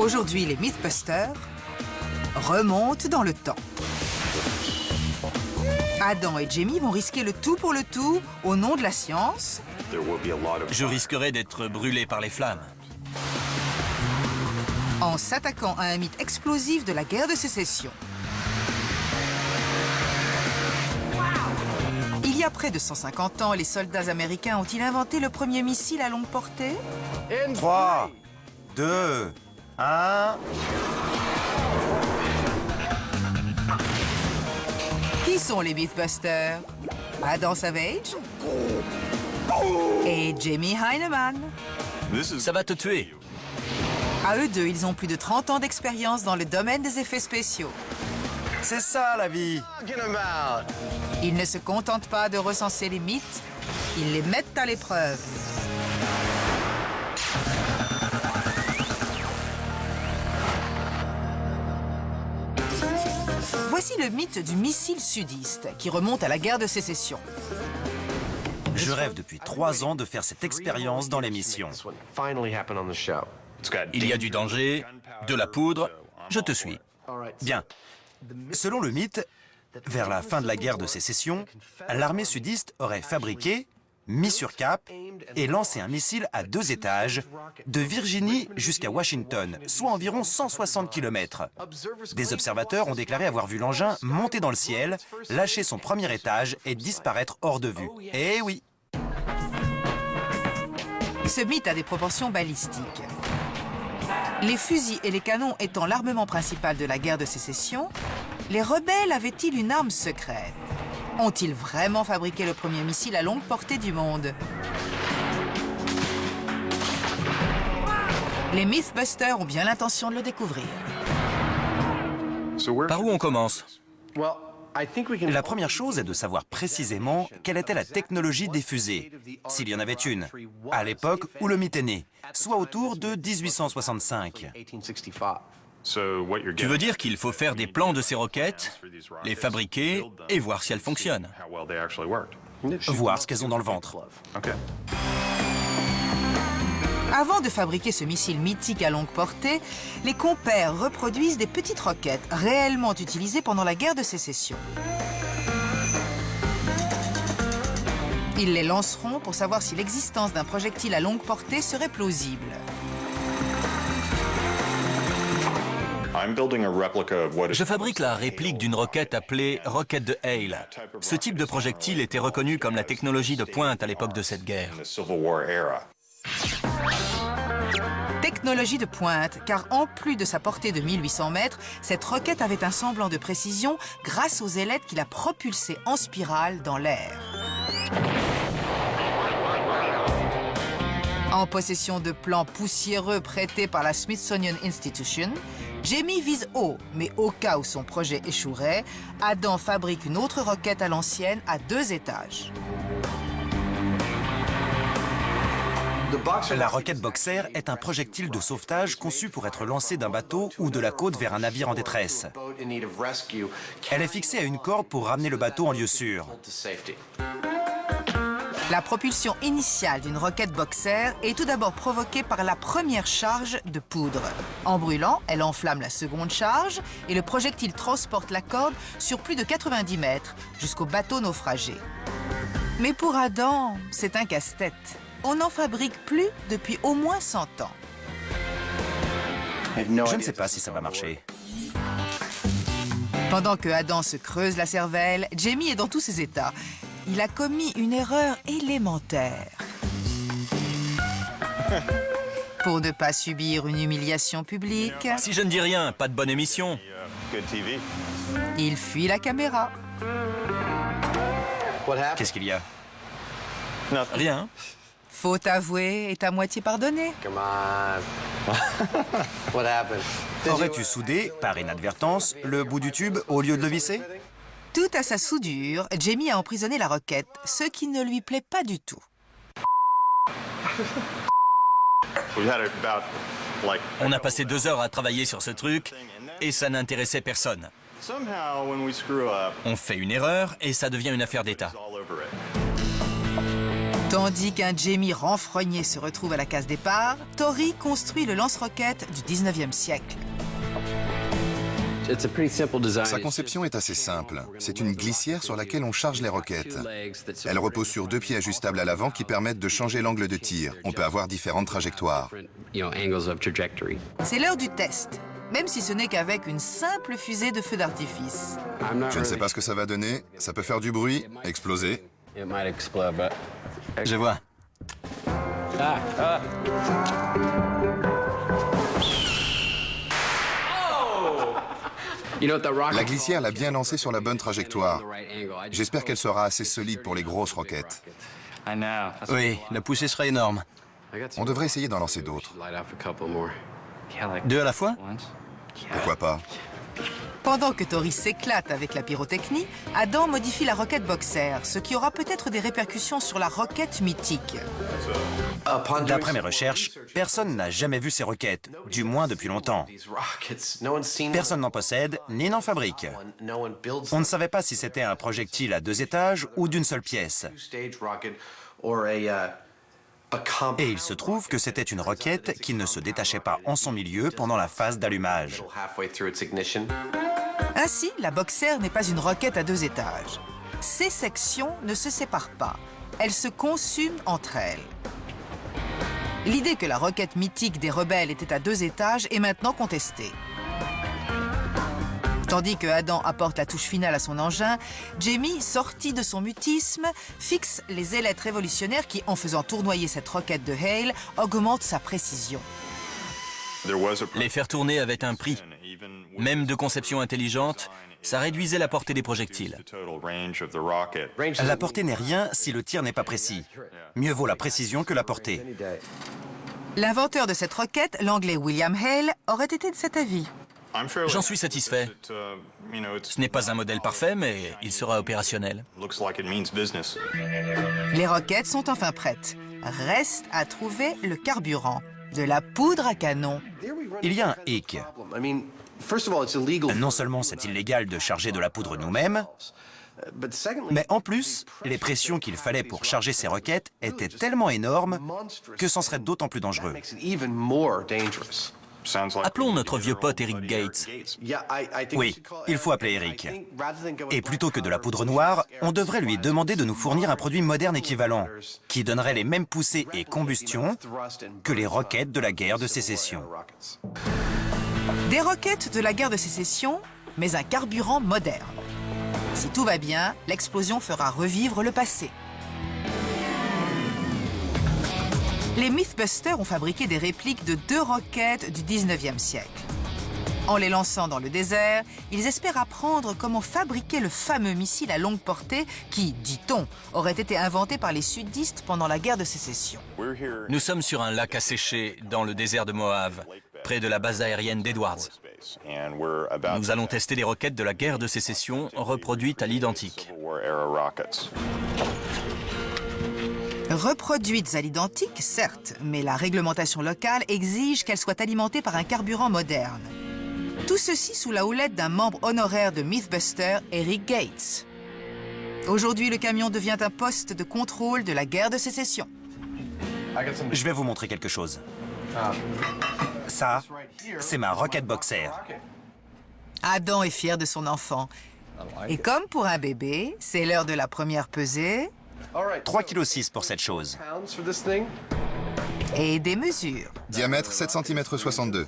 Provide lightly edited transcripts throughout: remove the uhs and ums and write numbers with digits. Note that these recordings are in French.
Aujourd'hui, les Mythbusters remontent dans le temps. Adam et Jamie vont risquer le tout pour le tout au nom de la science. Je risquerais d'être brûlé par les flammes. En s'attaquant à un mythe explosif de la guerre de sécession. Il y a près de 150 ans, les soldats américains ont-ils inventé le premier missile à longue portée? 3, 2, 1... Qui sont les Mythbusters? Adam Savage et Jamie Hyneman. Ça va te tuer. À eux deux, ils ont plus de 30 ans d'expérience dans le domaine des effets spéciaux. C'est ça, la vie. Ils ne se contentent pas de recenser les mythes, ils les mettent à l'épreuve. Voici le mythe du missile sudiste, qui remonte à la guerre de sécession. Je rêve depuis 3 ans de faire cette expérience dans l'émission. Il y a du danger, de la poudre, je te suis. Bien. Selon le mythe, vers la fin de la guerre de sécession, l'armée sudiste aurait fabriqué, mis sur cap et lancé un missile à 2 étages, de Virginie jusqu'à Washington, soit environ 160 km. Des observateurs ont déclaré avoir vu l'engin monter dans le ciel, lâcher son premier étage et disparaître hors de vue. Eh oui! Ce mythe a des proportions balistiques. Les fusils et les canons étant l'armement principal de la guerre de sécession, les rebelles avaient-ils une arme secrète? Ont-ils vraiment fabriqué le premier missile à longue portée du monde? Les Mythbusters ont bien l'intention de le découvrir. Par où on commence? La première chose est de savoir précisément quelle était la technologie des fusées, s'il y en avait une, à l'époque où le mythe est né, soit autour de 1865. Tu veux dire qu'il faut faire des plans de ces roquettes, les fabriquer et voir si elles fonctionnent. Voir ce qu'elles ont dans le ventre. Avant de fabriquer ce missile mythique à longue portée, les compères reproduisent des petites roquettes réellement utilisées pendant la guerre de sécession. Ils les lanceront pour savoir si l'existence d'un projectile à longue portée serait plausible. Je fabrique la réplique d'une roquette appelée roquette de Hale. Ce type de projectile était reconnu comme la technologie de pointe à l'époque de cette guerre. Technologie de pointe, car en plus de sa portée de 1800 mètres, cette roquette avait un semblant de précision grâce aux ailettes qui la propulsaient en spirale dans l'air. En possession de plans poussiéreux prêtés par la Smithsonian Institution, Jamie vise haut, mais au cas où son projet échouerait, Adam fabrique une autre roquette à l'ancienne à 2 étages. La roquette Boxer est un projectile de sauvetage conçu pour être lancé d'un bateau ou de la côte vers un navire en détresse. Elle est fixée à une corde pour ramener le bateau en lieu sûr. La propulsion initiale d'une roquette Boxer est tout d'abord provoquée par la première charge de poudre. En brûlant, elle enflamme la seconde charge et le projectile transporte la corde sur plus de 90 mètres jusqu'au bateau naufragé. Mais pour Adam, c'est un casse-tête. On n'en fabrique plus depuis au moins 100 ans. Je ne sais pas si ça va marcher. Pendant que Adam se creuse la cervelle, Jamie est dans tous ses états. Il a commis une erreur élémentaire. Pour ne pas subir une humiliation publique, Si je ne dis rien, pas de bonne émission. il fuit la caméra. Qu'est-ce qu'il y a? Rien. Faute avouée est à moitié pardonnée. Aurais-tu soudé, par inadvertance, le bout du tube au lieu de le visser? Tout à sa soudure, Jamie a emprisonné la roquette, ce qui ne lui plaît pas du tout. On a passé 2 heures à travailler sur ce truc et ça n'intéressait personne. On fait une erreur et ça devient une affaire d'État. Tandis qu'un Jamie renfrogné se retrouve à la case départ, Tory construit le lance-roquette du 19e siècle. Sa conception est assez simple. C'est une glissière sur laquelle on charge les roquettes. Elle repose sur 2 pieds ajustables à l'avant qui permettent de changer l'angle de tir. On peut avoir différentes trajectoires. C'est l'heure du test, même si ce n'est qu'avec une simple fusée de feu d'artifice. Je ne sais pas ce que ça va donner. Ça peut faire du bruit, exploser. Je vois. La glissière l'a bien lancée sur la bonne trajectoire. J'espère qu'elle sera assez solide pour les grosses roquettes. Oui, la poussée sera énorme. On devrait essayer d'en lancer d'autres. 2 à la fois? Pourquoi pas? Pendant que Tory s'éclate avec la pyrotechnie, Adam modifie la roquette Boxer, ce qui aura peut-être des répercussions sur la roquette mythique. D'après mes recherches, personne n'a jamais vu ces roquettes, du moins depuis longtemps. Personne n'en possède, ni n'en fabrique. On ne savait pas si c'était un projectile à 2 étages ou d'une seule pièce. Et il se trouve que c'était une roquette qui ne se détachait pas en son milieu pendant la phase d'allumage. Ainsi, la Boxer n'est pas une roquette à 2 étages. Ces sections ne se séparent pas. Elles se consument entre elles. L'idée que la roquette mythique des rebelles était à 2 étages est maintenant contestée. Tandis que Adam apporte la touche finale à son engin, Jamie, sorti de son mutisme, fixe les ailettes révolutionnaires qui, en faisant tournoyer cette roquette de Hale, augmentent sa précision. Les faire tourner avait un prix. Même de conception intelligente, ça réduisait la portée des projectiles. La portée n'est rien si le tir n'est pas précis. Mieux vaut la précision que la portée. L'inventeur de cette roquette, l'anglais William Hale, aurait été de cet avis. J'en suis satisfait. Ce n'est pas un modèle parfait, mais il sera opérationnel. Les roquettes sont enfin prêtes. Reste à trouver le carburant, de la poudre à canon. Il y a un hic. Non seulement c'est illégal de charger de la poudre nous-mêmes, mais en plus, les pressions qu'il fallait pour charger ces roquettes étaient tellement énormes que c'en serait d'autant plus dangereux. Appelons notre vieux pote Eric Gates. Oui, il faut appeler Eric. Et plutôt que de la poudre noire, on devrait lui demander de nous fournir un produit moderne équivalent, qui donnerait les mêmes poussées et combustion que les roquettes de la guerre de sécession. Des roquettes de la guerre de sécession, mais un carburant moderne. Si tout va bien, l'explosion fera revivre le passé. Les Mythbusters ont fabriqué des répliques de 2 roquettes du 19e siècle. En les lançant dans le désert, ils espèrent apprendre comment fabriquer le fameux missile à longue portée qui, dit-on, aurait été inventé par les sudistes pendant la guerre de sécession. Nous sommes sur un lac asséché dans le désert de Moab, près de la base aérienne d'Edwards. Nous allons tester des roquettes de la guerre de sécession reproduites à l'identique. Reproduites à l'identique, certes, mais la réglementation locale exige qu'elles soient alimentées par un carburant moderne. Tout ceci sous la houlette d'un membre honoraire de Mythbusters, Eric Gates. Aujourd'hui, le camion devient un poste de contrôle de la guerre de sécession. Je vais vous montrer quelque chose. Ça, c'est ma roquette Boxer. Adam est fier de son enfant. Et comme pour un bébé, c'est l'heure de la première pesée 3,6 kg pour cette chose. et des mesures. Diamètre 7 cm 62.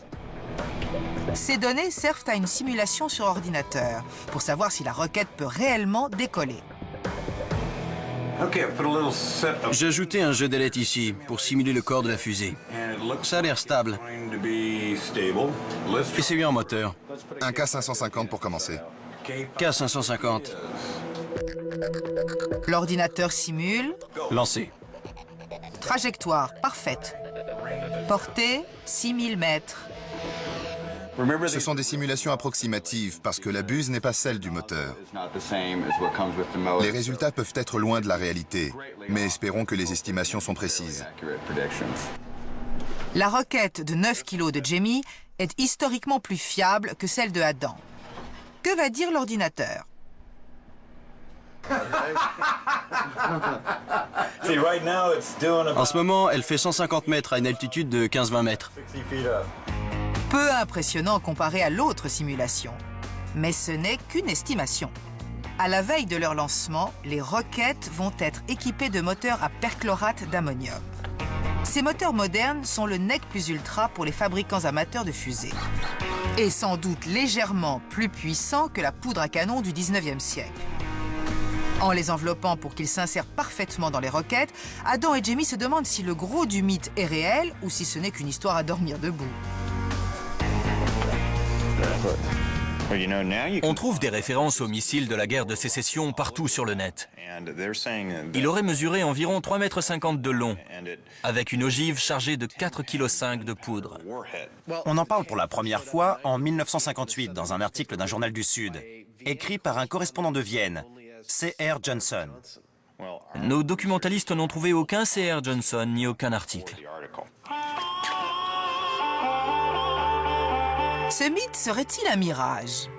Ces données servent à une simulation sur ordinateur pour savoir si la roquette peut réellement décoller. J'ai ajouté un jeu d'ailettes ici pour simuler le corps de la fusée. Ça a l'air stable. Essayons un moteur. Un K550 pour commencer. K550. L'ordinateur simule. Lancé. Trajectoire parfaite. Portée 6000 mètres. Ce sont des simulations approximatives parce que la buse n'est pas celle du moteur. Les résultats peuvent être loin de la réalité, mais espérons que les estimations sont précises. La roquette de 9 kg de Jamie est historiquement plus fiable que celle de Adam. Que va dire l'ordinateur? En ce moment, elle fait 150 mètres à une altitude de 15-20 mètres. Peu impressionnant comparé à l'autre simulation. Mais ce n'est qu'une estimation. À la veille de leur lancement, les roquettes vont être équipées de moteurs à perchlorate d'ammonium. Ces moteurs modernes sont le nec plus ultra pour les fabricants amateurs de fusées. Et sans doute légèrement plus puissants que la poudre à canon du 19e siècle. En les enveloppant pour qu'ils s'insèrent parfaitement dans les roquettes, Adam et Jamie se demandent si le gros du mythe est réel ou si ce n'est qu'une histoire à dormir debout. On trouve des références aux missiles de la guerre de sécession partout sur le net. Il aurait mesuré environ 3,50 m de long, avec une ogive chargée de 4,5 kg de poudre. On en parle pour la première fois en 1958 dans un article d'un journal du Sud, écrit par un correspondant de Vienne, C.R. Johnson. Nos documentalistes n'ont trouvé aucun C.R. Johnson ni aucun article. Ce mythe serait-il un mirage?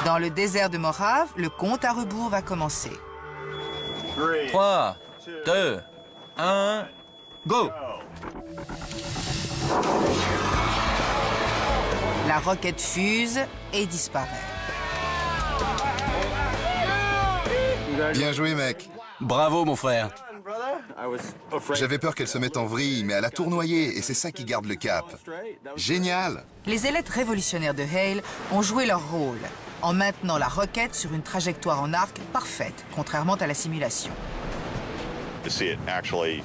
Dans le désert de Mojave, le compte à rebours va commencer. 3, 2, 1, go! La roquette fuse et disparaît. Bien joué, mec. Bravo, mon frère. J'avais peur qu'elle se mette en vrille, mais elle a tournoyé, et c'est ça qui garde le cap. Génial! Les ailettes révolutionnaires de Hale ont joué leur rôle, en maintenant la roquette sur une trajectoire en arc parfaite, contrairement à la simulation.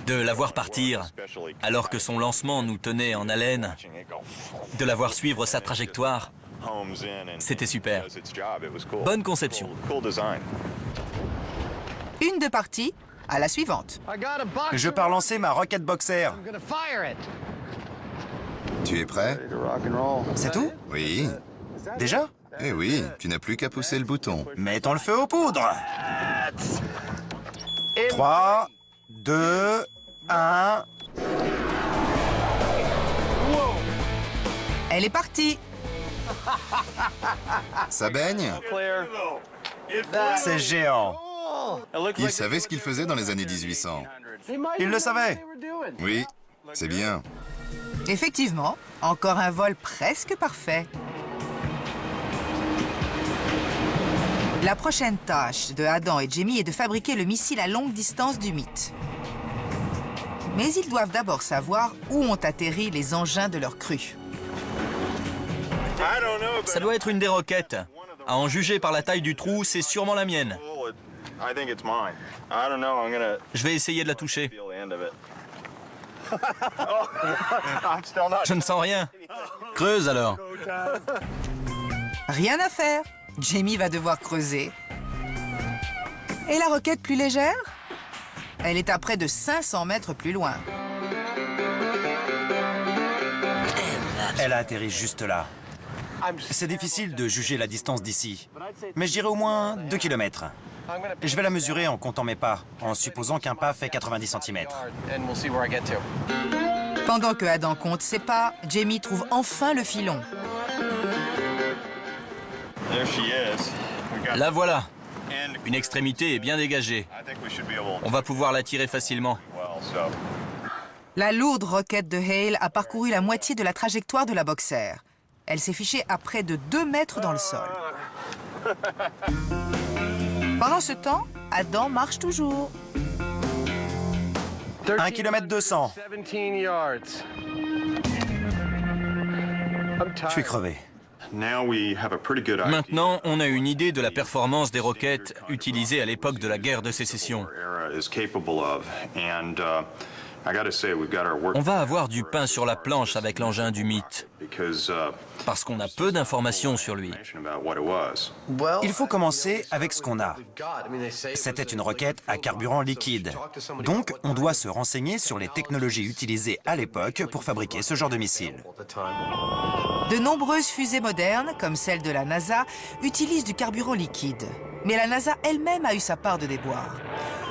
De la voir partir, alors que son lancement nous tenait en haleine, de la voir suivre sa trajectoire, c'était super. Bonne conception. Une de partie, à la suivante. Je pars lancer ma roquette boxer. Tu es prêt? C'est tout? Oui. Déjà? Eh oui, tu n'as plus qu'à pousser le bouton. Mettons le feu aux poudres. 3, 2, 1... Elle est partie. Ça baigne? C'est géant. Il savait ce qu'il faisait dans les années 1800. Il le savait. Oui, c'est bien. Effectivement, encore un vol presque parfait. La prochaine tâche de Adam et Jamie est de fabriquer le missile à longue distance du mythe. Mais ils doivent d'abord savoir où ont atterri les engins de leur crue. Ça doit être une des roquettes. À en juger par la taille du trou, c'est sûrement la mienne. Je vais essayer de la toucher. Je ne sens rien. Creuse alors. Rien à faire. Jamie va devoir creuser. Et la roquette plus légère? Elle est à près de 500 mètres plus loin. Elle a atterri juste là. C'est difficile de juger la distance d'ici, mais je dirais au moins 2 km. Je vais la mesurer en comptant mes pas, en supposant qu'un pas fait 90 cm. Pendant que Adam compte ses pas, Jamie trouve enfin le filon. La voilà. Une extrémité est bien dégagée. On va pouvoir la tirer facilement. La lourde roquette de Hale a parcouru la moitié de la trajectoire de la Boxer. Elle s'est fichée à près de 2 mètres dans le sol. Pendant ce temps, Adam marche toujours. 1 km 200. Je suis crevé. Maintenant, on a une idée de la performance des roquettes utilisées à l'époque de la guerre de sécession. On va avoir du pain sur la planche avec l'engin du mythe, parce qu'on a peu d'informations sur lui. Il faut commencer avec ce qu'on a. C'était une roquette à carburant liquide. Donc, on doit se renseigner sur les technologies utilisées à l'époque pour fabriquer ce genre de missile. De nombreuses fusées modernes, comme celle de la NASA, utilisent du carburant liquide. Mais la NASA elle-même a eu sa part de déboires.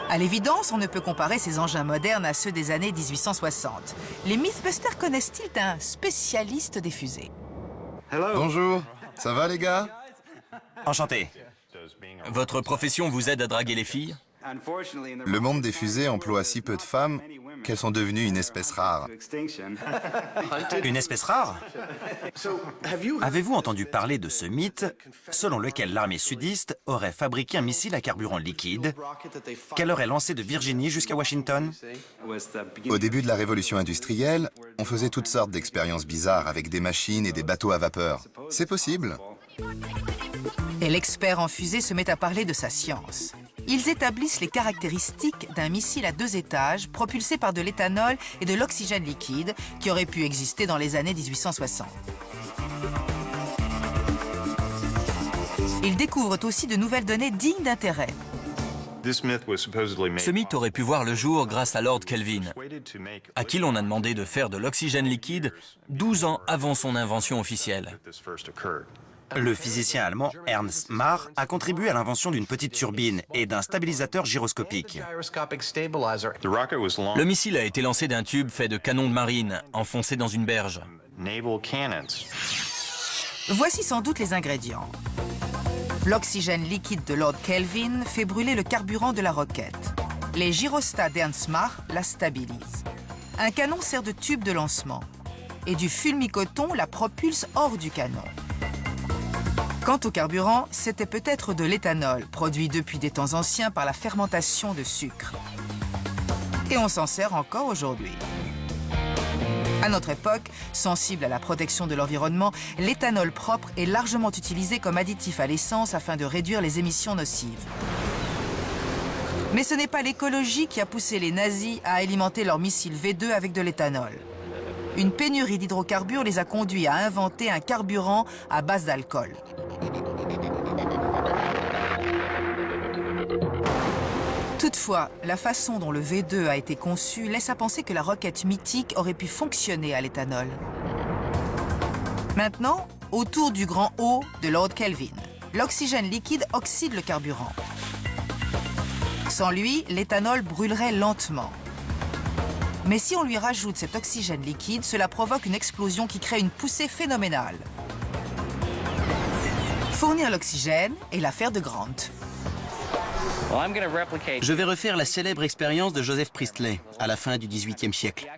À l'évidence, on ne peut comparer ces engins modernes à ceux des années 1860. Les Mythbusters connaissent-ils un spécialiste des fusées? Bonjour, ça va les gars? Enchanté. Votre profession vous aide à draguer les filles? Le monde des fusées emploie si peu de femmes qu'elles sont devenues une espèce rare. Une espèce rare? Avez-vous entendu parler de ce mythe selon lequel l'armée sudiste aurait fabriqué un missile à carburant liquide qu'elle aurait lancé de Virginie jusqu'à Washington? Au début de la révolution industrielle, on faisait toutes sortes d'expériences bizarres avec des machines et des bateaux à vapeur. C'est possible. Et l'expert en fusée se met à parler de sa science. Ils établissent les caractéristiques d'un missile à 2 étages propulsé par de l'éthanol et de l'oxygène liquide qui aurait pu exister dans les années 1860. Ils découvrent aussi de nouvelles données dignes d'intérêt. Ce mythe aurait pu voir le jour grâce à Lord Kelvin, à qui l'on a demandé de faire de l'oxygène liquide 12 ans avant son invention officielle. Le physicien allemand Ernst Mach a contribué à l'invention d'une petite turbine et d'un stabilisateur gyroscopique. Le missile a été lancé d'un tube fait de canons de marine, enfoncé dans une berge. Voici sans doute les ingrédients. L'oxygène liquide de Lord Kelvin fait brûler le carburant de la roquette. Les gyrostats d'Ernst Mach la stabilisent. Un canon sert de tube de lancement. Et du fulmicoton la propulse hors du canon. Quant au carburant, c'était peut-être de l'éthanol, produit depuis des temps anciens par la fermentation de sucre. Et on s'en sert encore aujourd'hui. À notre époque, sensible à la protection de l'environnement, l'éthanol propre est largement utilisé comme additif à l'essence afin de réduire les émissions nocives. Mais ce n'est pas l'écologie qui a poussé les nazis à alimenter leurs missiles V2 avec de l'éthanol. Une pénurie d'hydrocarbures les a conduits à inventer un carburant à base d'alcool. Toutefois, la façon dont le V2 a été conçu laisse à penser que la roquette mythique aurait pu fonctionner à l'éthanol. Maintenant, autour du grand O de Lord Kelvin, l'oxygène liquide oxyde le carburant. Sans lui, l'éthanol brûlerait lentement. Mais si on lui rajoute cet oxygène liquide, cela provoque une explosion qui crée une poussée phénoménale. Fournir l'oxygène est l'affaire de Grant. Je vais refaire la célèbre expérience de Joseph Priestley à la fin du XVIIIe siècle.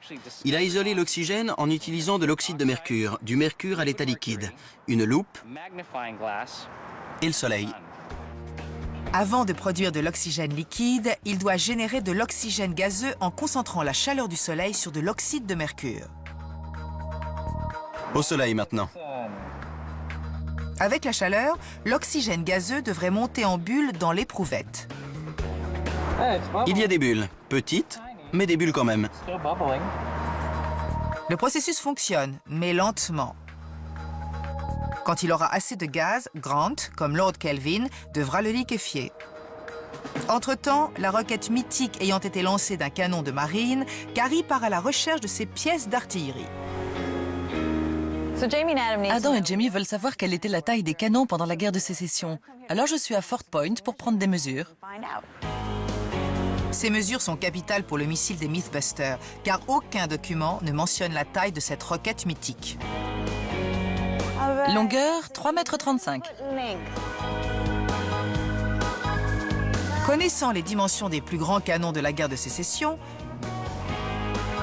Il a isolé l'oxygène en utilisant de l'oxyde de mercure, du mercure à l'état liquide, une loupe et le soleil. Avant de produire de l'oxygène liquide, il doit générer de l'oxygène gazeux en concentrant la chaleur du soleil sur de l'oxyde de mercure. Au soleil maintenant. Avec la chaleur, l'oxygène gazeux devrait monter en bulles dans l'éprouvette. Il y a des bulles, petites, mais des bulles quand même. Le processus fonctionne, mais lentement. Quand il aura assez de gaz, Grant, comme Lord Kelvin, devra le liquéfier. Entre-temps, la roquette mythique ayant été lancée d'un canon de marine, Carrie part à la recherche de ses pièces d'artillerie. Adam et Jamie veulent savoir quelle était la taille des canons pendant la guerre de sécession. Alors je suis à Fort Point pour prendre des mesures. Ces mesures sont capitales pour le missile des Mythbusters, car aucun document ne mentionne la taille de cette roquette mythique. Longueur 3,35 m. Connaissant les dimensions des plus grands canons de la guerre de sécession,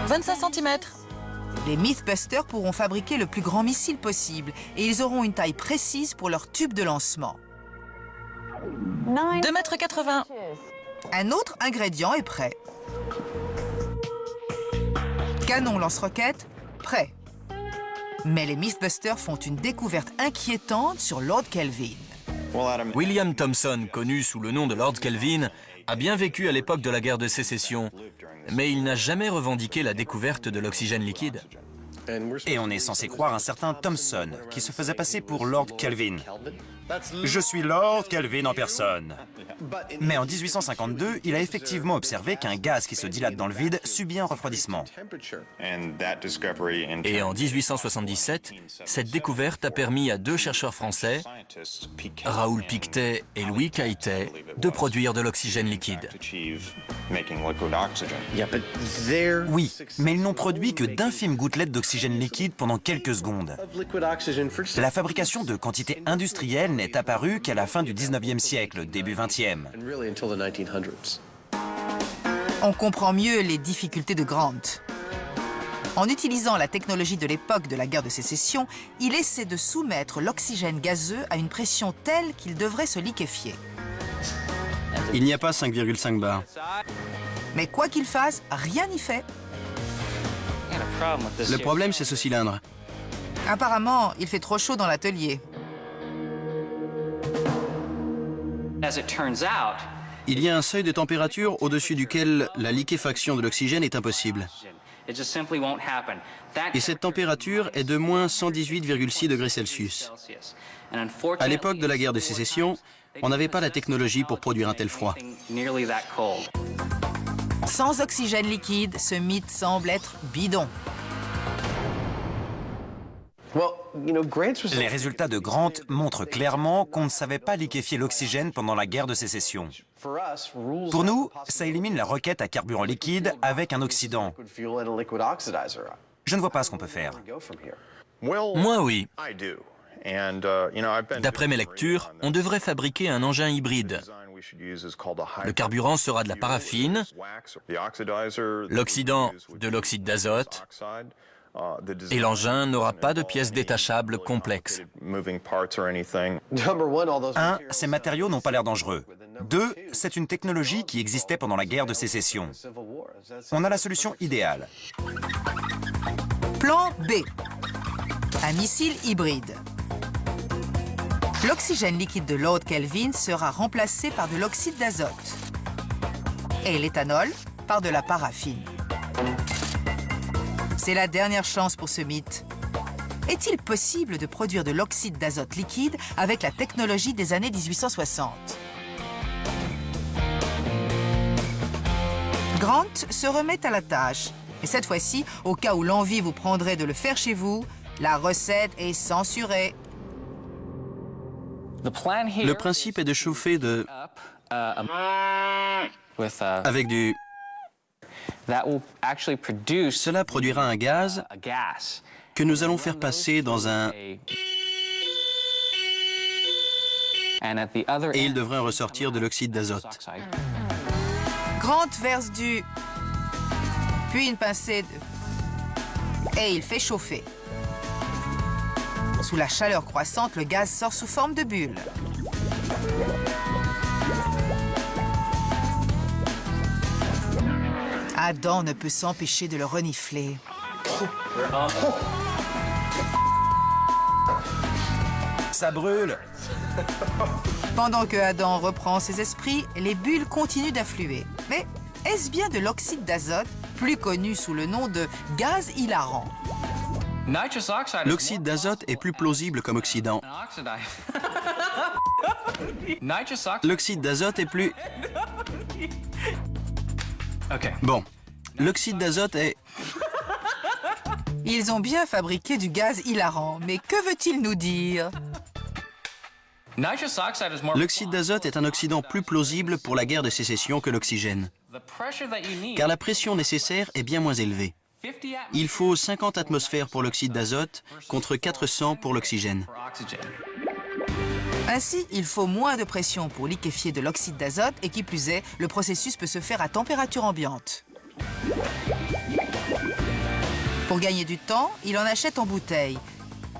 25 cm. Les Mythbusters pourront fabriquer le plus grand missile possible et ils auront une taille précise pour leur tube de lancement. 2,80 m. Un autre ingrédient est prêt. Canon lance-roquette, prêt. Mais les Mythbusters font une découverte inquiétante sur Lord Kelvin. William Thomson, connu sous le nom de Lord Kelvin, a bien vécu à l'époque de la guerre de sécession, mais il n'a jamais revendiqué la découverte de l'oxygène liquide. Et on est censé croire un certain Thomson, qui se faisait passer pour Lord Kelvin. Je suis Lord Kelvin en personne. Mais en 1852, il a effectivement observé qu'un gaz qui se dilate dans le vide subit un refroidissement. Et en 1877, cette découverte a permis à 2 chercheurs français, Raoul Pictet et Louis Cailletet, de produire de l'oxygène liquide. Oui, mais ils n'ont produit que d'infimes gouttelettes d'oxygène liquide pendant quelques secondes. La fabrication de quantités industrielles l'oxygène n'est apparu qu'à la fin du 19e siècle, début 20e. On comprend mieux les difficultés de Grant. En utilisant la technologie de l'époque de la guerre de sécession, il essaie de soumettre l'oxygène gazeux à une pression telle qu'il devrait se liquéfier. Il n'y a pas 5,5 bars. Mais quoi qu'il fasse, rien n'y fait. Le problème, c'est ce cylindre. Apparemment, il fait trop chaud dans l'atelier. Il y a un seuil de température au-dessus duquel la liquéfaction de l'oxygène est impossible. Et cette température est de moins 118,6 degrés Celsius. À l'époque de la guerre de sécession, on n'avait pas la technologie pour produire un tel froid. Sans oxygène liquide, ce mythe semble être bidon. Les résultats de Grant montrent clairement qu'on ne savait pas liquéfier l'oxygène pendant la guerre de sécession. Pour nous, ça élimine la roquette à carburant liquide avec un oxydant. Je ne vois pas ce qu'on peut faire. Moi, oui. D'après mes lectures, on devrait fabriquer un engin hybride. Le carburant sera de la paraffine, l'oxydant de l'oxyde d'azote, et l'engin n'aura pas de pièces détachables complexes. 1. Ces matériaux n'ont pas l'air dangereux. 2. C'est une technologie qui existait pendant la guerre de sécession. On a la solution idéale. Plan B. Un missile hybride. L'oxygène liquide de Lord Kelvin sera remplacé par de l'oxyde d'azote et l'éthanol par de la paraffine. C'est la dernière chance pour ce mythe. Est-il possible de produire de l'oxyde d'azote liquide avec la technologie des années 1860? Grant se remet à la tâche. Et cette fois-ci, au cas où l'envie vous prendrait de le faire chez vous, la recette est censurée. Le principe est de chauffer avec du... Cela produira un gaz que nous allons faire passer dans un... Et il devrait en ressortir de l'oxyde d'azote. Grant verse du... puis une pincée de... et il fait chauffer. Sous la chaleur croissante, le gaz sort sous forme de bulle. Adam ne peut s'empêcher de le renifler. Ça brûle! Pendant que Adam reprend ses esprits, les bulles continuent d'affluer. Mais est-ce bien de l'oxyde d'azote, plus connu sous le nom de gaz hilarant? L'oxyde d'azote est plus plausible comme oxydant. L'oxyde d'azote est plus... Bon, l'oxyde d'azote est... Ils ont bien fabriqué du gaz hilarant, mais que veut-il nous dire? L'oxyde d'azote est un oxydant plus plausible pour la guerre de sécession que l'oxygène, car la pression nécessaire est bien moins élevée. Il faut 50 atmosphères pour l'oxyde d'azote contre 400 pour l'oxygène. Ainsi, il faut moins de pression pour liquéfier de l'oxyde d'azote et qui plus est, le processus peut se faire à température ambiante. Pour gagner du temps, il en achète en bouteille.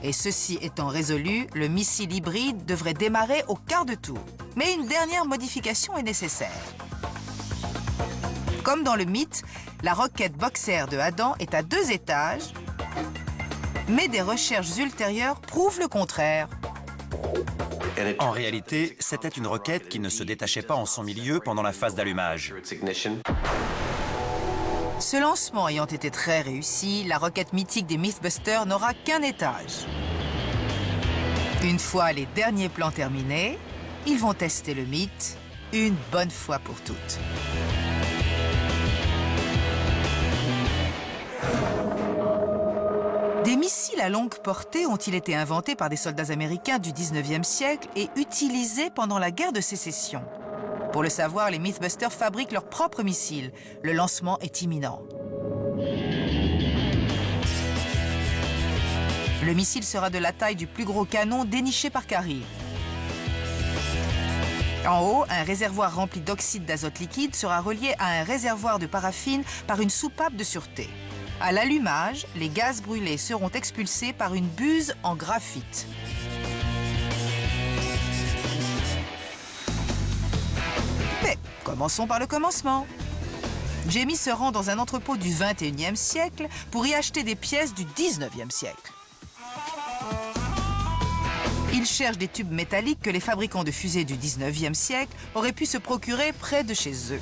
Et ceci étant résolu, le missile hybride devrait démarrer au quart de tour. Mais une dernière modification est nécessaire. Comme dans le mythe, la roquette Boxer de Adam est à 2 étages, mais des recherches ultérieures prouvent le contraire. En réalité, c'était une roquette qui ne se détachait pas en son milieu pendant la phase d'allumage. Ce lancement ayant été très réussi, la roquette mythique des Mythbusters n'aura qu'un étage. Une fois les derniers plans terminés, ils vont tester le mythe une bonne fois pour toutes. Des missiles à longue portée ont-ils été inventés par des soldats américains du 19e siècle et utilisés pendant la guerre de sécession? Pour le savoir, les Mythbusters fabriquent leurs propres missiles. Le lancement est imminent. Le missile sera de la taille du plus gros canon déniché par Carrier. En haut, un réservoir rempli d'oxyde d'azote liquide sera relié à un réservoir de paraffine par une soupape de sûreté. À l'allumage, les gaz brûlés seront expulsés par une buse en graphite. Mais commençons par le commencement. Jamie se rend dans un entrepôt du 21e siècle pour y acheter des pièces du 19e siècle. Il cherche des tubes métalliques que les fabricants de fusées du 19e siècle auraient pu se procurer près de chez eux.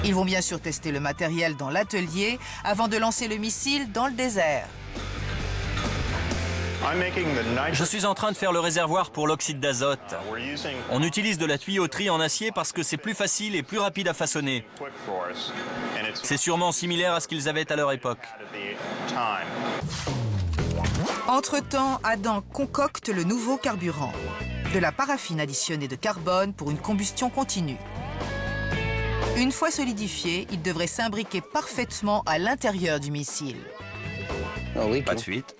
Ils vont bien sûr tester le matériel dans l'atelier avant de lancer le missile dans le désert. Je suis en train de faire le réservoir pour l'oxyde d'azote. On utilise de la tuyauterie en acier parce que c'est plus facile et plus rapide à façonner. C'est sûrement similaire à ce qu'ils avaient à leur époque. Entre-temps, Adam concocte le nouveau carburant. De la paraffine additionnée de carbone pour une combustion continue. Une fois solidifié, il devrait s'imbriquer parfaitement à l'intérieur du missile. Pas de fuite.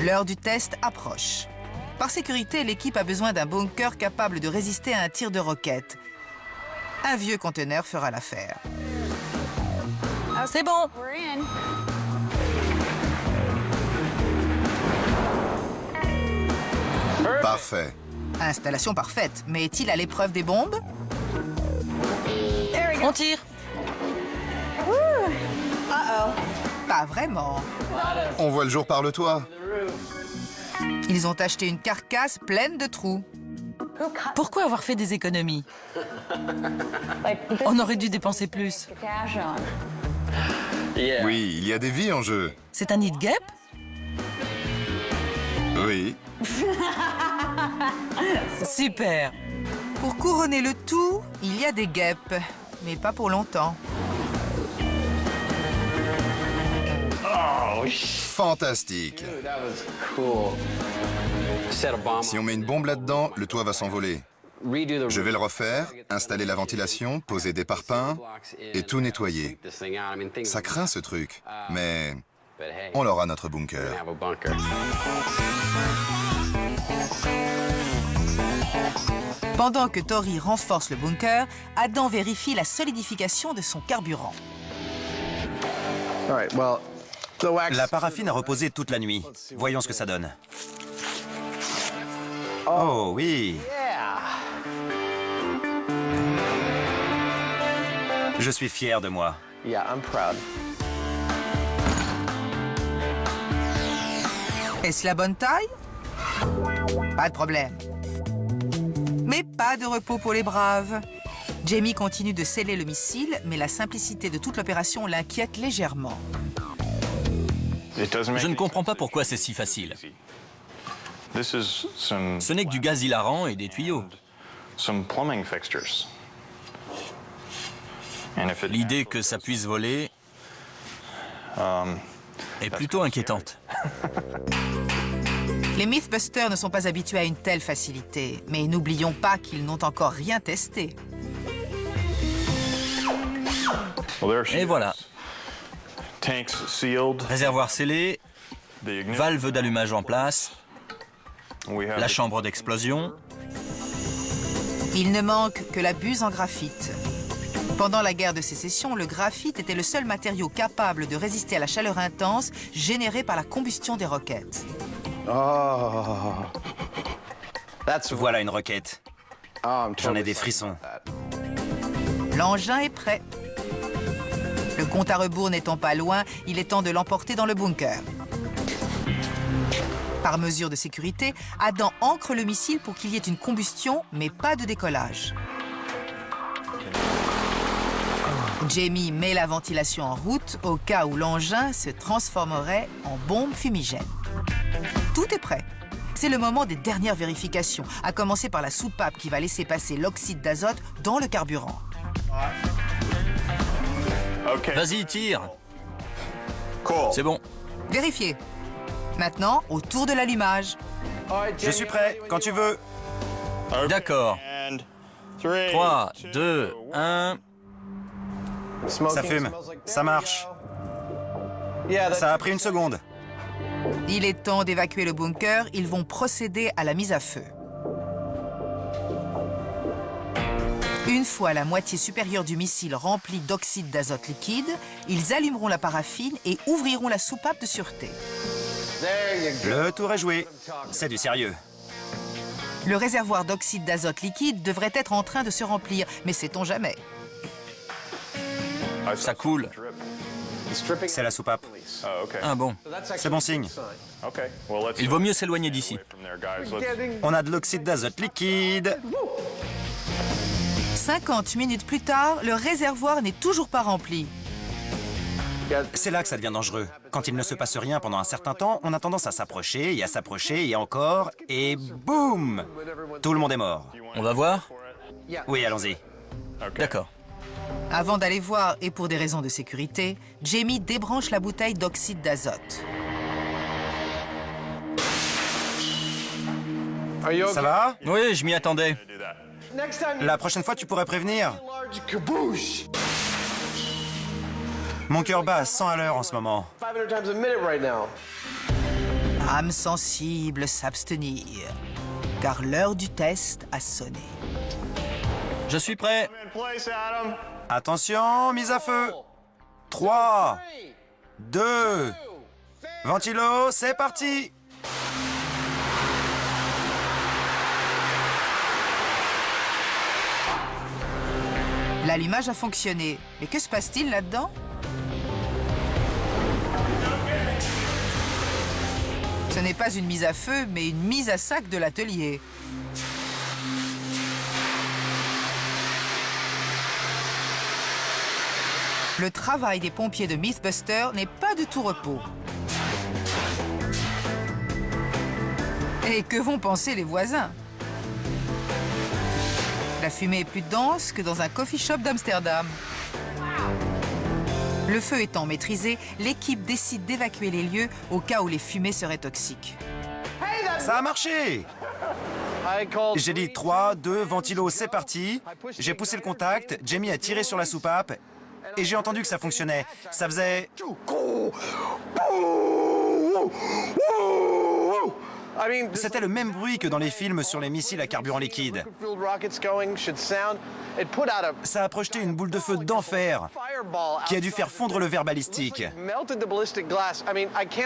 L'heure du test approche. Par sécurité, l'équipe a besoin d'un bunker capable de résister à un tir de roquette. Un vieux conteneur fera l'affaire. C'est bon. Parfait. Installation parfaite, mais est-il à l'épreuve des bombes? On tire. Pas vraiment. On voit le jour par le toit. Ils ont acheté une carcasse pleine de trous. Pourquoi avoir fait des économies? On aurait dû dépenser plus. Oui, il y a des vies en jeu. C'est un nid de guêpe? Oui. Super. Pour couronner le tout, il y a des guêpes, mais pas pour longtemps. Fantastique. Si on met une bombe là-dedans, le toit va s'envoler. Je vais le refaire, installer la ventilation, poser des parpaings et tout nettoyer. Ça craint ce truc, mais on aura notre bunker. Pendant que Tori renforce le bunker, Adam vérifie la solidification de son carburant. La paraffine a reposé toute la nuit. Voyons ce que ça donne. Oh oui. Je suis fier de moi. Est-ce la bonne taille? Pas de problème. Mais pas de repos pour les braves. Jamie continue de sceller le missile, mais la simplicité de toute l'opération l'inquiète légèrement. Je ne comprends pas pourquoi c'est si facile. Ce n'est que du gaz hilarant et des tuyaux. L'idée que ça puisse voler est plutôt inquiétante. Les Mythbusters ne sont pas habitués à une telle facilité, mais n'oublions pas qu'ils n'ont encore rien testé. Et voilà. Réservoir scellé, valve d'allumage en place, la chambre d'explosion. Il ne manque que la buse en graphite. Pendant la guerre de sécession, le graphite était le seul matériau capable de résister à la chaleur intense générée par la combustion des roquettes. Voilà une roquette. J'en ai des frissons. L'engin est prêt. Le compte à rebours n'étant pas loin, il est temps de l'emporter dans le bunker. Par mesure de sécurité, Adam ancre le missile pour qu'il y ait une combustion, mais pas de décollage. Jamie met la ventilation en route au cas où l'engin se transformerait en bombe fumigène. Tout est prêt. C'est le moment des dernières vérifications, à commencer par la soupape qui va laisser passer l'oxyde d'azote dans le carburant. Vas-y, tire. C'est bon. Vérifié. Maintenant, au tour de l'allumage. Je suis prêt, quand tu veux. D'accord. 3, 2, 1... Ça fume, ça marche. Ça a pris une seconde. Il est temps d'évacuer le bunker. Ils vont procéder à la mise à feu. Une fois la moitié supérieure du missile remplie d'oxyde d'azote liquide, ils allumeront la paraffine et ouvriront la soupape de sûreté. Le tour est joué. C'est du sérieux. Le réservoir d'oxyde d'azote liquide devrait être en train de se remplir, mais sait-on jamais. Ça coule. C'est la soupape. Ah bon. C'est bon signe. Il vaut mieux s'éloigner d'ici. On a de l'oxyde d'azote liquide. 50 minutes plus tard, le réservoir n'est toujours pas rempli. C'est là que ça devient dangereux. Quand il ne se passe rien pendant un certain temps, on a tendance à s'approcher et encore, et boum! Tout le monde est mort. On va voir? Oui, allons-y. D'accord. Avant d'aller voir, et pour des raisons de sécurité, Jamie débranche la bouteille d'oxyde d'azote. Ça va? Oui, je m'y attendais. La prochaine fois, tu pourrais prévenir. Mon cœur bat à 100 à l'heure en ce moment. Âme sensible, s'abstenir, car l'heure du test a sonné. Je suis prêt. Attention, mise à feu. 3, 2, ventilo, c'est parti. L'allumage a fonctionné. Mais que se passe-t-il là-dedans? Ce n'est pas une mise à feu, mais une mise à sac de l'atelier. Le travail des pompiers de Mythbusters n'est pas de tout repos. Et que vont penser les voisins? La fumée est plus dense que dans un coffee shop d'Amsterdam. Le feu étant maîtrisé, l'équipe décide d'évacuer les lieux au cas où les fumées seraient toxiques. Ça a marché. J'ai dit 3, 2, ventilo, c'est parti. J'ai poussé le contact, Jamie a tiré sur la soupape et j'ai entendu que ça fonctionnait. Ça faisait... C'était le même bruit que dans les films sur les missiles à carburant liquide. Ça a projeté une boule de feu d'enfer qui a dû faire fondre le verre balistique.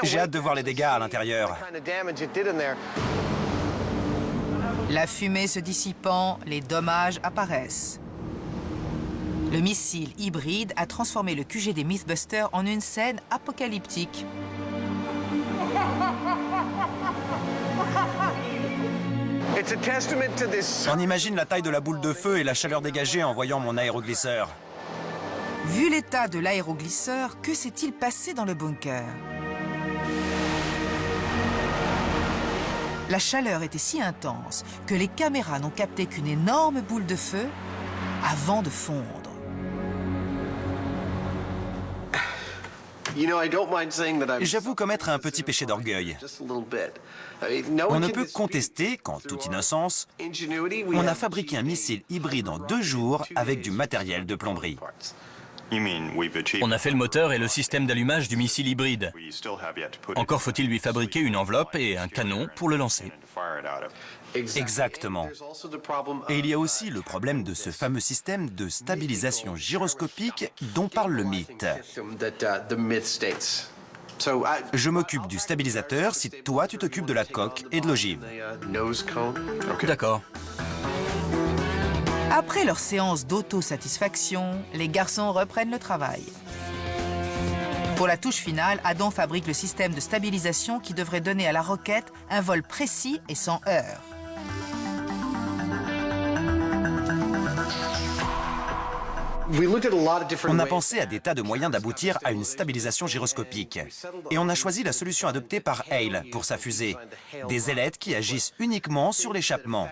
J'ai hâte de voir les dégâts à l'intérieur. La fumée se dissipant, les dommages apparaissent. Le missile hybride a transformé le QG des Mythbusters en une scène apocalyptique. On imagine la taille de la boule de feu et la chaleur dégagée en voyant mon aéroglisseur. Vu l'état de l'aéroglisseur, que s'est-il passé dans le bunker? La chaleur était si intense que les caméras n'ont capté qu'une énorme boule de feu avant de fondre. J'avoue commettre un petit péché d'orgueil. On ne peut contester qu'en toute innocence, on a fabriqué un missile hybride en 2 jours avec du matériel de plomberie. On a fait le moteur et le système d'allumage du missile hybride. Encore faut-il lui fabriquer une enveloppe et un canon pour le lancer. Exactement. Et il y a aussi le problème de ce fameux système de stabilisation gyroscopique dont parle le mythe. Je m'occupe du stabilisateur si toi tu t'occupes de la coque et de l'ogive. D'accord. Après leur séance d'autosatisfaction, les garçons reprennent le travail. Pour la touche finale, Adam fabrique le système de stabilisation qui devrait donner à la roquette un vol précis et sans heurts. On a pensé à des tas de moyens d'aboutir à une stabilisation gyroscopique. Et on a choisi la solution adoptée par Hale pour sa fusée. Des ailettes qui agissent uniquement sur l'échappement.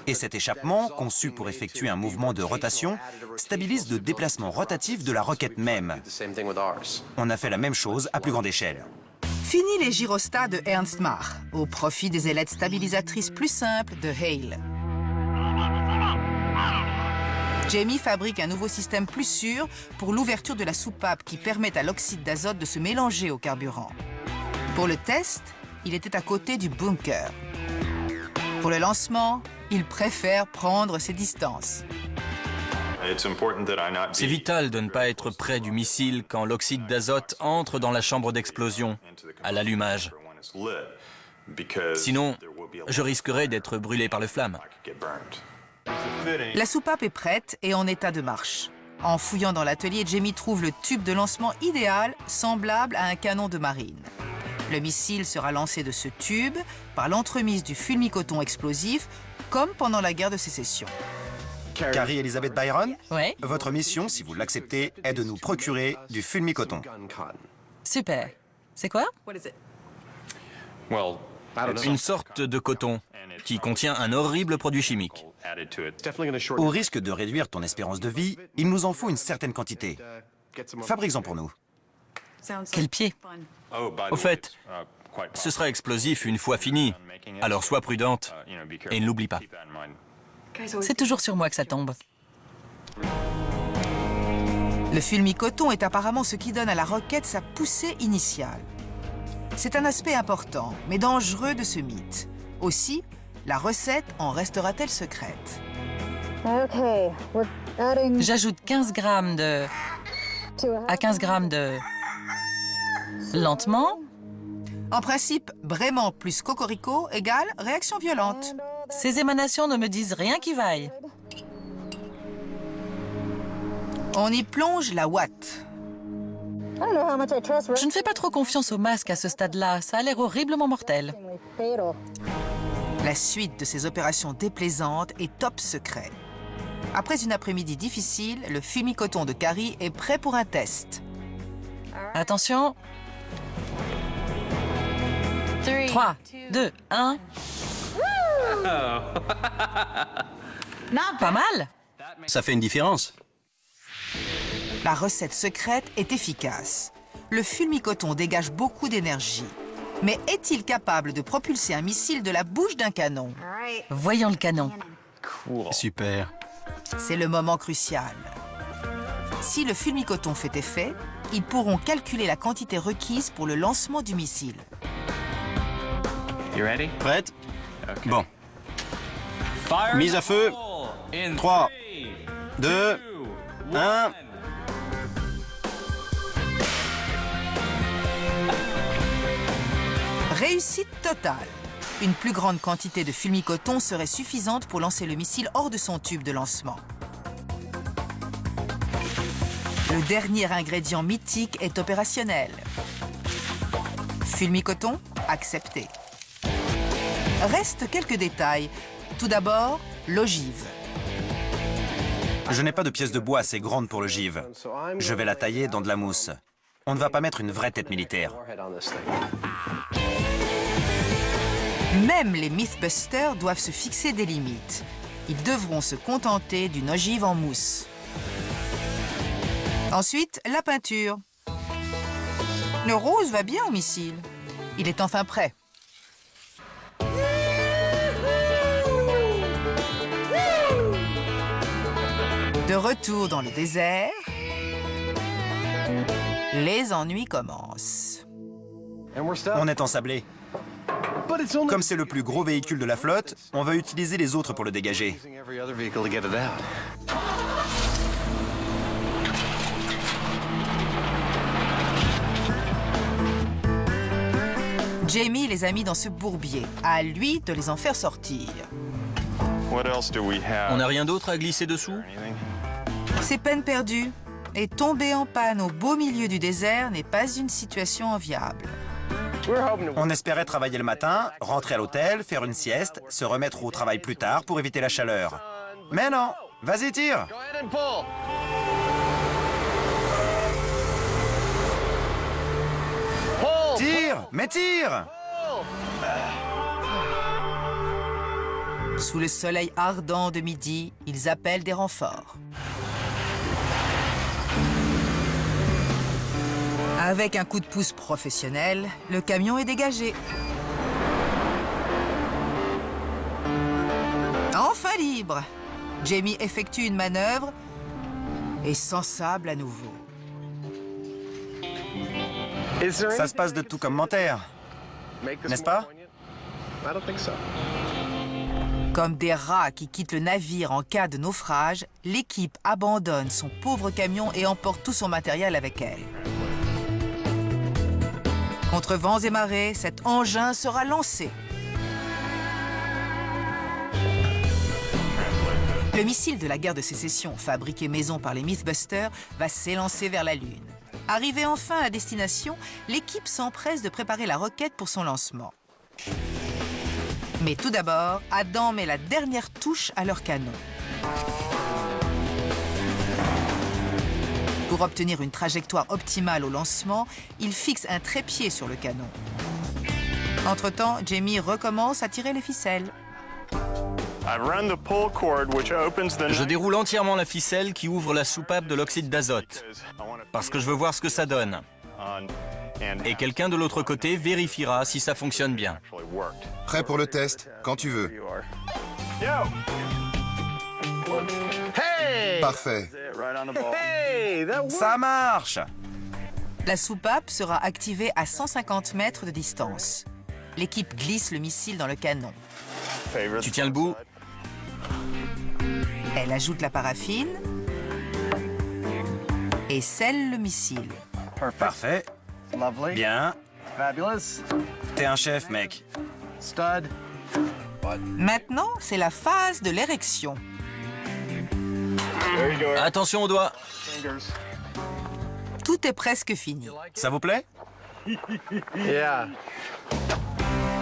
Et cet échappement, conçu pour effectuer un mouvement de rotation, stabilise le déplacement rotatif de la roquette même. On a fait la même chose à plus grande échelle. Fini les gyrostats de Ernst Mach, au profit des ailettes stabilisatrices plus simples de Hale. Jamie fabrique un nouveau système plus sûr pour l'ouverture de la soupape qui permet à l'oxyde d'azote de se mélanger au carburant. Pour le test, il était à côté du bunker. Pour le lancement, il préfère prendre ses distances. C'est vital de ne pas être près du missile quand l'oxyde d'azote entre dans la chambre d'explosion, à l'allumage. Sinon, je risquerais d'être brûlé par les flammes. La soupape est prête et en état de marche. En fouillant dans l'atelier, Jamie trouve le tube de lancement idéal, semblable à un canon de marine. Le missile sera lancé de ce tube par l'entremise du fulmi-coton explosif, comme pendant la guerre de sécession. Carrie Elizabeth Byron, Ouais, votre mission, si vous l'acceptez, est de nous procurer du fulmi-coton. super. C'est quoi? Une sorte de coton qui contient un horrible produit chimique. Au risque de réduire ton espérance de vie, il nous en faut une certaine quantité. Fabrique-en pour nous. Quel pied? Au fait, ce sera explosif une fois fini. Alors sois prudente et ne l'oublie pas. C'est toujours sur moi que ça tombe. Le fulmi-coton est apparemment ce qui donne à la roquette sa poussée initiale. C'est un aspect important, mais dangereux de ce mythe. Aussi, la recette en restera-t-elle secrète? J'ajoute 15 grammes de... à 15 grammes de... lentement. En principe, Brément plus Cocorico égale réaction violente. Ces émanations ne me disent rien qui vaille. On y plonge la ouate. Je ne fais pas trop confiance au masque à ce stade-là. Ça a l'air horriblement mortel. La suite de ces opérations déplaisantes est top secret. Après une après-midi difficile, le fulmi-coton de Carrie est prêt pour un test. Attention. 3, 2, 1. Pas mal. Ça fait une différence. La recette secrète est efficace. Le fulmi-coton dégage beaucoup d'énergie. Mais est-il capable de propulser un missile de la bouche d'un canon? Voyons le canon. Super. C'est le moment crucial. Si le fulmi-coton fait effet, ils pourront calculer la quantité requise pour le lancement du missile. Prête? Bon. Mise à feu. 3, 2, 1... Réussite totale. Une plus grande quantité de fulmi-coton serait suffisante pour lancer le missile hors de son tube de lancement. Le dernier ingrédient mythique est opérationnel. Fulmi-coton, accepté. Restent quelques détails. Tout d'abord, l'ogive. Je n'ai pas de pièce de bois assez grande pour l'ogive. Je vais la tailler dans de la mousse. On ne va pas mettre une vraie tête militaire. Même les Mythbusters doivent se fixer des limites. Ils devront se contenter d'une ogive en mousse. Ensuite, la peinture. Le rose va bien au missile. Il est enfin prêt. De retour dans le désert, les ennuis commencent. On est ensablé. Comme c'est le plus gros véhicule de la flotte, on va utiliser les autres pour le dégager. Jamie les a mis dans ce bourbier. À lui de les en faire sortir. On n'a rien d'autre à glisser dessous? C'est peine perdue. Et tomber en panne au beau milieu du désert n'est pas une situation enviable. On espérait travailler le matin, rentrer à l'hôtel, faire une sieste, se remettre au travail plus tard pour éviter la chaleur. Mais non! Vas-y, tire! Tire! Mais tire! Sous le soleil ardent de midi, ils appellent des renforts. Avec un coup de pouce professionnel, le camion est dégagé. Enfin libre, Jamie effectue une manœuvre et s'ensable à nouveau. Ça se passe de tout commentaire, n'est-ce pas? Comme des rats qui quittent le navire en cas de naufrage, l'équipe abandonne son pauvre camion et emporte tout son matériel avec elle. Contre vents et marées, cet engin sera lancé. Le missile de la guerre de sécession, fabriqué maison par les Mythbusters, va s'élancer vers la Lune. Arrivé enfin à destination, l'équipe s'empresse de préparer la roquette pour son lancement. Mais tout d'abord, Adam met la dernière touche à leur canon. Pour obtenir une trajectoire optimale au lancement, il fixe un trépied sur le canon. Entre-temps, Jamie recommence à tirer les ficelles. Je déroule entièrement la ficelle qui ouvre la soupape de l'oxyde d'azote, parce que je veux voir ce que ça donne. Et quelqu'un de l'autre côté vérifiera si ça fonctionne bien. Prêt pour le test, quand tu veux. Parfait. Ça marche! La soupape sera activée à 150 mètres de distance. L'équipe glisse le missile dans le canon. Tu tiens le bout? Elle ajoute la paraffine et scelle le missile. Parfait. Bien. T'es un chef, mec. Maintenant, c'est la phase de l'érection. Attention aux doigts. Tout est presque fini. Ça vous plaît?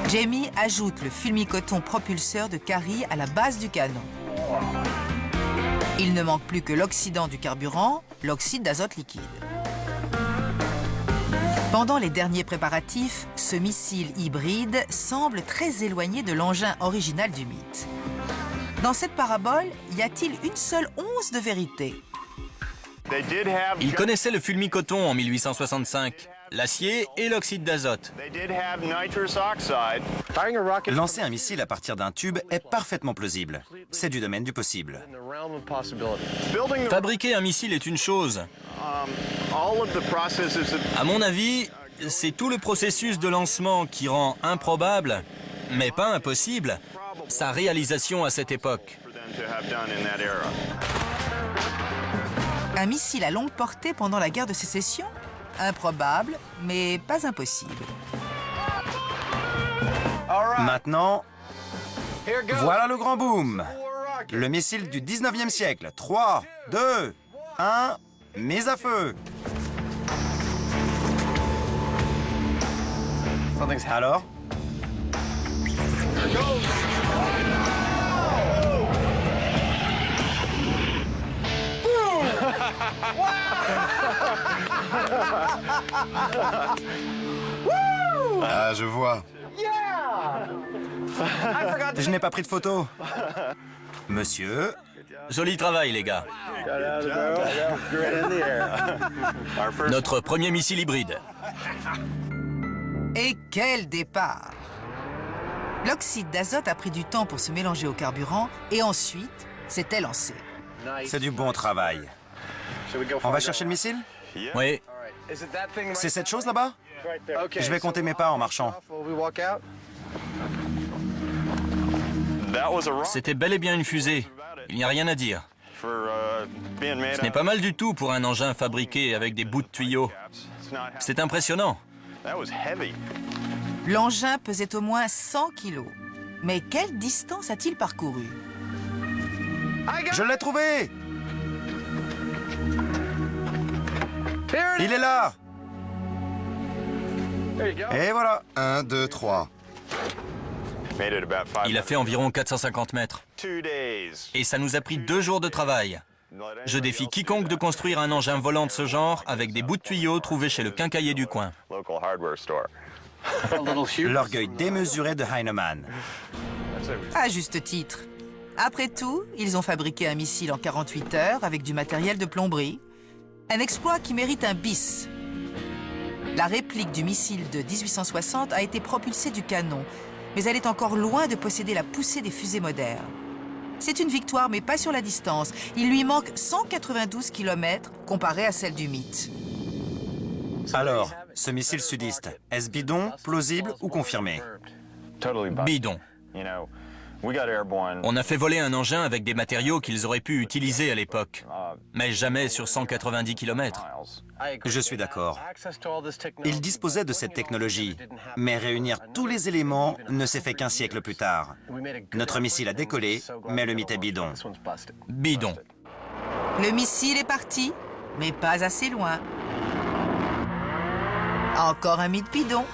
Jamie ajoute le fulmicoton propulseur de Carrie à la base du canon. Il ne manque plus que l'oxydant du carburant, l'oxyde d'azote liquide. Pendant les derniers préparatifs, ce missile hybride semble très éloigné de l'engin original du mythe. Dans cette parabole, y a-t-il une seule once de vérité? Ils connaissaient le fulmicoton en 1865, l'acier et l'oxyde d'azote. Lancer un missile à partir d'un tube est parfaitement plausible. C'est du domaine du possible. Fabriquer un missile est une chose. À mon avis, c'est tout le processus de lancement qui rend improbable, mais pas impossible, sa réalisation à cette époque. Un missile à longue portée pendant la guerre de sécession? Improbable, mais pas impossible. Maintenant, voilà le grand boom. Le missile du 19e siècle. 3, 2, 1, mise à feu. Alors? Ah, je vois. Je n'ai pas pris de photo. Monsieur, Joli travail, les gars. Notre premier missile hybride. Et quel départ! L'oxyde d'azote a pris du temps pour se mélanger au carburant et ensuite s'était lancé. c'est du bon travail. On va chercher le missile? Oui, C'est cette chose là-bas? Je vais compter mes pas en marchant. c'était bel et bien une fusée. Il n'y a rien à dire. Ce n'est pas mal du tout pour un engin fabriqué avec des bouts de tuyaux. C'est impressionnant. L'engin pesait au moins 100 kilos. Mais quelle distance a-t-il parcouru? Je l'ai trouvé! Il est là! Et voilà! 1, 2, 3. Il a fait environ 450 mètres. Et ça nous a pris 2 jours de travail. Je défie quiconque de construire un engin volant de ce genre avec des bouts de tuyaux trouvés chez le quincaillier du coin. L'orgueil démesuré de Heinemann. À juste titre. Après tout, ils ont fabriqué un missile en 48 heures avec du matériel de plomberie. Un exploit qui mérite un bis. La réplique du missile de 1860 a été propulsée du canon, mais elle est encore loin de posséder la poussée des fusées modernes. C'est une victoire, mais pas sur la distance. Il lui manque 192 km comparé à celle du mythe. Alors, ce missile sudiste, est-ce bidon, plausible ou confirmé? Bidon. On a fait voler un engin avec des matériaux qu'ils auraient pu utiliser à l'époque, mais jamais sur 190 km. Je suis d'accord. Ils disposaient de cette technologie, mais réunir tous les éléments ne s'est fait qu'un siècle plus tard. Notre missile a décollé, mais le mythe est bidon. Bidon. Le missile est parti, mais pas assez loin. Encore un mythe bidon.